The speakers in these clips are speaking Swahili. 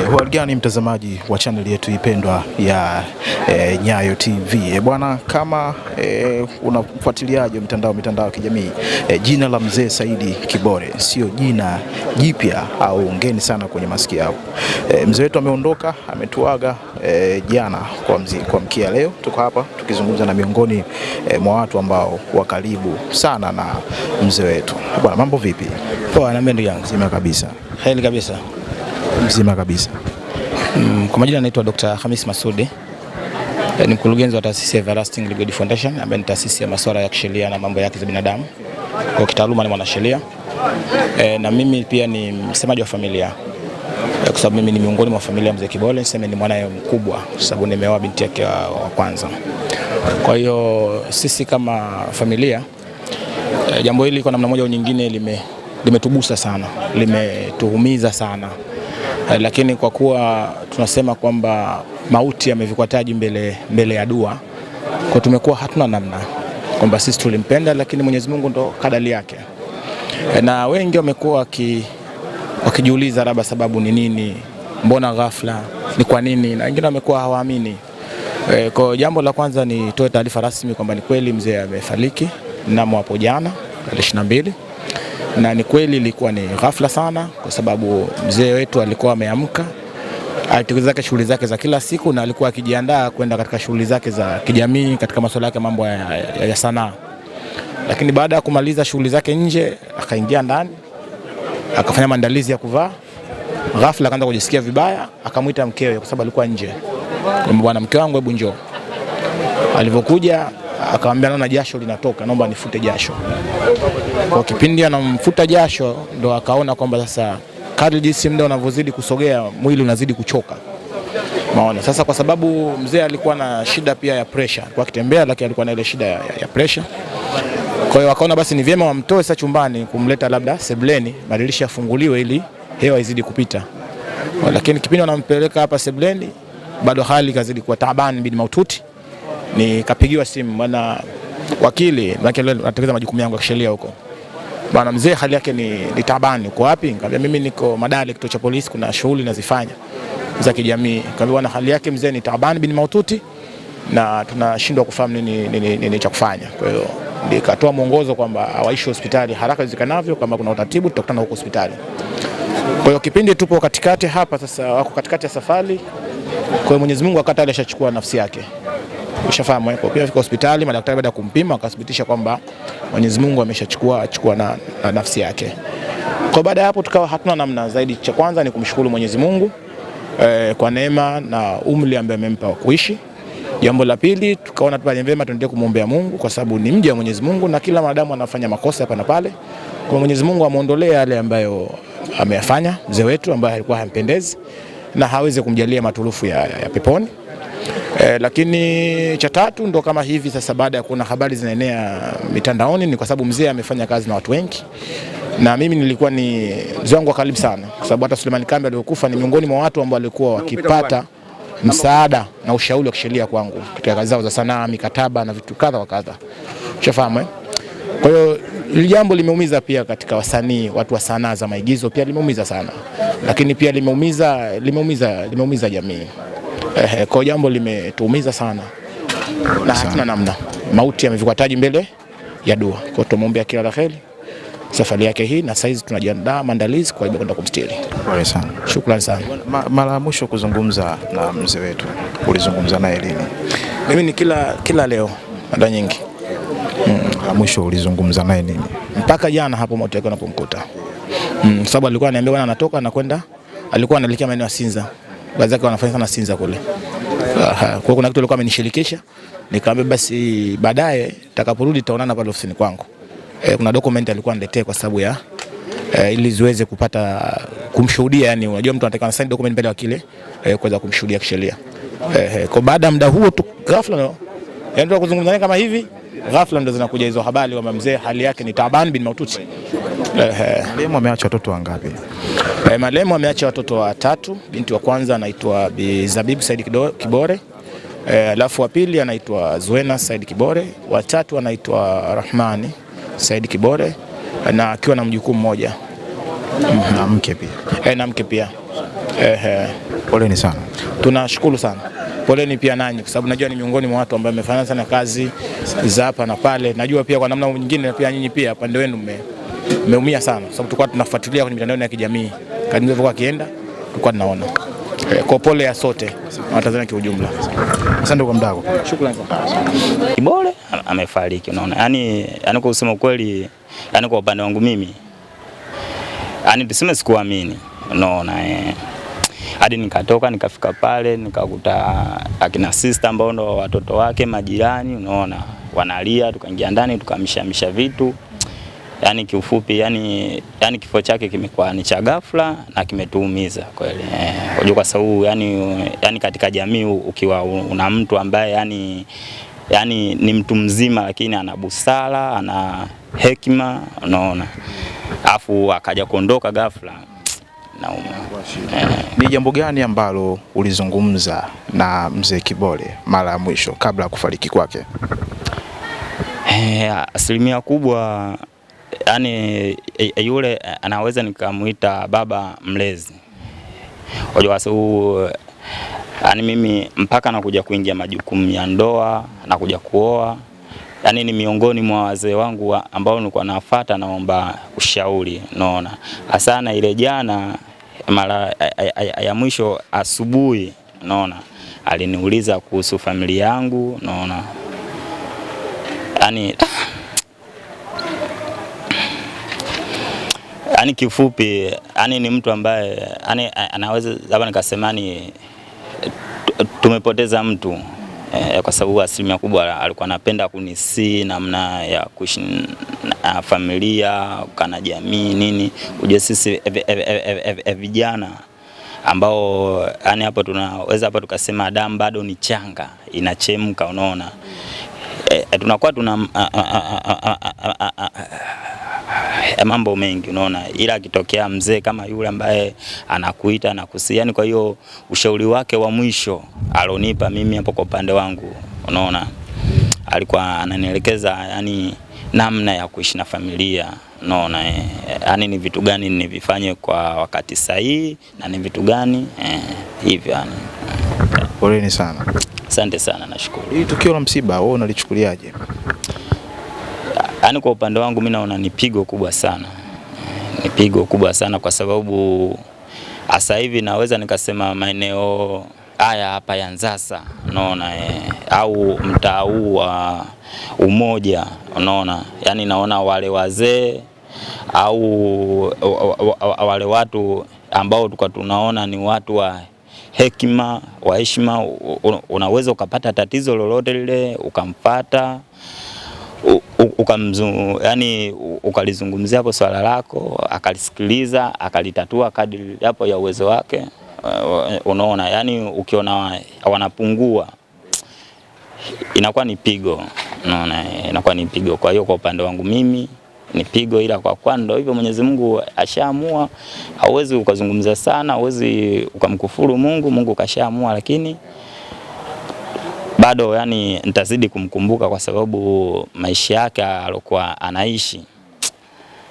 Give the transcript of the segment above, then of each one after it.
Hali gani mtazamaji wa channel yetu ipendwa ya Nyayo TV. Bwana, kama unafuatiliaje mitandao ya kijamii, jina la mzee Said Kibore sio jina jipya au ngeni sana kwenye masikio yako. Mzee wetu ameondoka, ametuaga jana kwa mkia. Leo tuko hapa tukizungumza na miongoni mwa watu ambao wa karibu sana na mzee wetu. Bwana, mambo vipi? Poa, na ndugu yangu. Mzima kabisa. Heri kabisa. Mzima kabisa. Kwa majina naitwa Dr. Hamis Masudi. Ni mkurugenzi wa taasisi ya Everlasting Legal Aid Foundation, ambayo ni taasisi ya masuala ya kisheria na mambo ya haki za binadamu. Kwa kitaaluma ni mwanasheria. Na mimi pia ni msemaji wa familia. Kwa sababu mimi ni miongoni mwa familia mzee Kibole, niseme ni mwanae mkubwa kwa sababu nimeoa binti yake wa kwanza. Kwa hiyo sisi kama familia, jambo hili kwa namna moja au nyingine limetugusa sana, limetuhumiza sana. Lakini kwa kuwa tunasema kwamba mauti yamevikwa taji mbele ya dua, kwa tumekuwa hatuna namna, kwamba sisi tulimpenda lakini Mwenyezi Mungu ndo kadari yake. Na wengi wamekuwa wakijiuliza labda sababu ni nini, mbona ghafla, ni kwa nini, na wengine wamekuwa hawaamini. Kwa jambo la kwanza ni toe taarifa rasmi kwamba ni kweli mzee amefariki mnamo hapo jana tarehe 22. Na ni kweli ilikuwa ni ghafla sana, kwa sababu mzee wetu alikuwa ameamka, alitekeleza shughuli zake za kila siku na alikuwa akijiandaa kwenda katika shughuli zake za kijamii katika masuala yake mambo ya sanaa. Lakini baada ya kumaliza shughuli zake nje, akaingia ndani, akafanya maandalizi ya kuvaa. Ghafla akaanza kujisikia vibaya, akamuita mkewe kwa sababu alikuwa nje. Bwana, mke wangu, hebu njoo. Alivyokuja akamwambia naona jasho linatoka, naomba nifute jasho. Kwa kipindi anamfuta jasho ndo akaona kwamba sasa kadri jinsi muda unavyozidi kusogea mwili unazidi kuchoka. Maona sasa, kwa sababu mzee alikuwa na shida pia ya pressure, kwa kitembea lakini alikuwa na ile shida ya pressure. Kwa hiyo akaona basi ni vyema wamtoe sasa chumbani kumleta labda sebuleni, madirisha yafunguliwe ili hewa izidi kupita. Lakini kipindi wanampeleka hapa sebuleni bado hali kazidi kuwa taabani bin maututi. Nikapigiwa simu bwana wakili, maana leo natekeleza majukumu yangu ya kisheria huko. Bwana, mzee hali yake ni taabani, uko wapi? Nikamwambia mimi niko Madale, kituo cha polisi, kuna shughuli nazifanya za kijamii. Nikamwambia bwana, hali yake mzee ni taabani bin maututi na tunashindwa kufahamu nini cha kufanya. Kwa hiyo nikatoa mwongozo kwamba awaishi hospitali haraka iwezekanavyo, kama kuna utaratibu tutakutana huko hospitali. Kwa hiyo kipindi tupo katikati hapa sasa, wako katikati ya safari. Kwa hiyo Mwenyezi Mungu akataka alishachukua nafsi yake. Ushafahamu hapo. Pia fika hospitali, madaktari baada ya kumpima wakathibitisha kwamba Mwenyezi Mungu ameshachukua na nafsi yake. Kwa baada ya hapo tukawa hatuna namna zaidi. Cha kwanza ni kumshukuru Mwenyezi Mungu kwa neema na umri ambaye amempa kuishi. Jambo la pili, tukaona tupanye vyema tuendelee kumwombea Mungu kwa sababu ni mja wa Mwenyezi Mungu na kila mwanadamu anafanya makosa hapa na pale. Kwa Mwenyezi Mungu amuondolee yale ambayo ameyafanya mzee wetu ambaye alikuwa hampendezi na hawezi kumjalia maturufu ya peponi. Lakini cha tatu ndo kama hivi sasa, baada ya kuona habari zinaenea mitandaoni, ni kwa sababu mzee amefanya kazi na watu wengi na mimi nilikuwa ni mzee wangu wa karibu sana, kwa sababu hata Suleiman Kambi aliyokufa ni miongoni mwa watu ambao walikuwa wakipata msaada na ushauri wa kisheria kwangu katika kazi zao za sanaa, mikataba na vitu kadha wa kadha. Ushafahamu? Kwa hiyo hili jambo limeumiza pia katika wasanii, watu wa sanaa za maigizo pia limeumiza sana, lakini pia limeumiza jamii. Kwa jambo limetuumiza sana na hatuna namna. Mauti yamevikwa taji mbele ya dua. Kwa tumwombea kila la kheri safari yake hii, na saizi tunajiandaa maandalizi kwa kwenda kumstiri. Pole sana. Shukrani sana. Mara ya mwisho kuzungumza na mzee wetu ulizungumza naye lini? Mimi ni kila leo mara nyingi. Mara mwisho ulizungumza naye nini? Mpaka jana hapo moto yake unapomkuta. Sababu alikuwa ananiambia bwana anatoka na kwenda, alikuwa analekea maeneo ya Sinza. Baadhi yake wanafanya sana Sinza kule. Kwa kuna kitu alikuwa amenishirikisha, nikamwambia basi baadaye nitakaporudi tutaonana pale ofisini kwangu. Kuna document alikuwa aniletee kwa sababu ya ili ziweze kupata kumshuhudia, yani unajua mtu anataka sign document mbele ya wakili kuweza kumshuhudia kisheria. Kwa baada ya muda huo tu ghafla ndio kuzungumza naye kama hivi, ghafla ndo zinakuja hizo habari kwamba mzee hali yake ni taban bin maututi. Marehemu ameacha watoto wangapi? Marehemu ameacha watoto watatu. Binti wa kwanza anaitwa Bi Zabib Said Kibore, alafu wa pili anaitwa Zuena Said Kibore, wa tatu anaitwa Rahmani Said Kibore, na akiwa na mjukuu mmoja na mke pia. Na mke pia. Poleni sana. Tunashukuru sana. Poleni pia nanyi kwa sababu najua ni miongoni mwa watu ambao mmefanya sana kazi za hapa na pale. Najua pia kwa namna nyingine pia nyinyi pia upande wenu mmeumia sana kwa sababu tulikuwa tunafuatilia kwenye mitandao ya kijamii. Kadri ilivyokuwa kienda tulikuwa tunaona. Kwa pole ya sote na Watanzania kwa ujumla. Asante kwa muda wako. Shukrani sana. Kibole amefariki, unaona. Yaani kwa kusema ukweli, yaani kwa upande wangu mimi, yaani tuseme sikuamini, unaona. Hadi nikatoka nikafika pale nikakuta akina sister ambao ndo watoto wake majirani, unaona, wanalia, tukaingia ndani tukamshamisha vitu. Yaani kiufupi, yaani kifo chake kimekuwa ni cha ghafla na kimetuumiza kweli. Unajua kwa sababu yaani katika jamii ukiwa una mtu ambaye yaani ni mtu mzima lakini ana busara, ana hekima, unaona. Alafu akaja kuondoka ghafla. Nauma. Ni jambo gani ambalo ulizungumza na mzee Kibole mara ya mwisho kabla ya kufariki kwake? Asilimia kubwa yaani yule anaweza nikamuita baba mlezi. Unajua sababu yaani mimi mpaka nakuja kuingia majukumu ya ndoa na kuja kuoa, yaani ni miongoni mwa wazee wangu ambao nilikuwa nafuata naomba ushauri, unaona. Asana ile jana mara ya mwisho asubuhi, unaona, aliniuliza kuhusu familia yangu, unaona. Yaani kifupi, yaani ni mtu ambaye anaweza labda nikasema tumepoteza mtu. Kwa sababu asilimia kubwa alikuwa anapenda kunisi namna ya kuishi na familia, kana jamii nini. Unajua sisi vijana ambao yaani hapo tunaweza hapa tukasema damu bado ni changa, inachemka, unaona. Tunakuwa tuna mambo mengi, unaona, ila akitokea mzee kama yule ambaye anakuita na kusia, yani kwa hiyo ushauri wake wa mwisho alonipa mimi hapo kwa upande wangu, unaona, alikuwa ananielekeza yani namna ya kuishi na familia, unaona, yani ni vitu gani nivifanye kwa wakati sahihi na ni vitu gani hivyo yani. Poleni sana. Asante sana, nashukuru. Hii tukio la msiba wewe unalichukuliaje? Yaani kwa upande wangu mimi naona ni pigo kubwa sana. Ni pigo kubwa sana kwa sababu sasa hivi naweza nikasema maeneo haya hapa ya Nzasa, unaona, au mtaa huu wa Umoja, unaona. Yaani naona wale wazee au wale watu ambao tulikuwa tunaona ni watu wa hekima, wa heshima, unaweza ukapata tatizo lolote lile ukamfuata yani ukalizungumzia hapo swala lako, akalisikiliza, akalitatua kadri hapo ya uwezo wake, unaona. Yani ukiona wanapungua inakuwa ni pigo, unaona, inakuwa ni pigo. Kwa hiyo kwa upande wangu mimi ni pigo, ila kwa ndo hivyo Mwenyezi Mungu ashaamua, hauwezi ukazungumza sana, hauwezi ukamkufuru Mungu, Mungu kashaamua, lakini bado yani nitazidi kumkumbuka kwa sababu maisha yake alikuwa anaishi.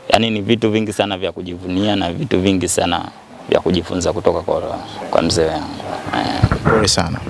Yani ni vitu vingi sana vya kujivunia na vitu vingi sana vya kujifunza kutoka kwa mzee wangu. Pole sana.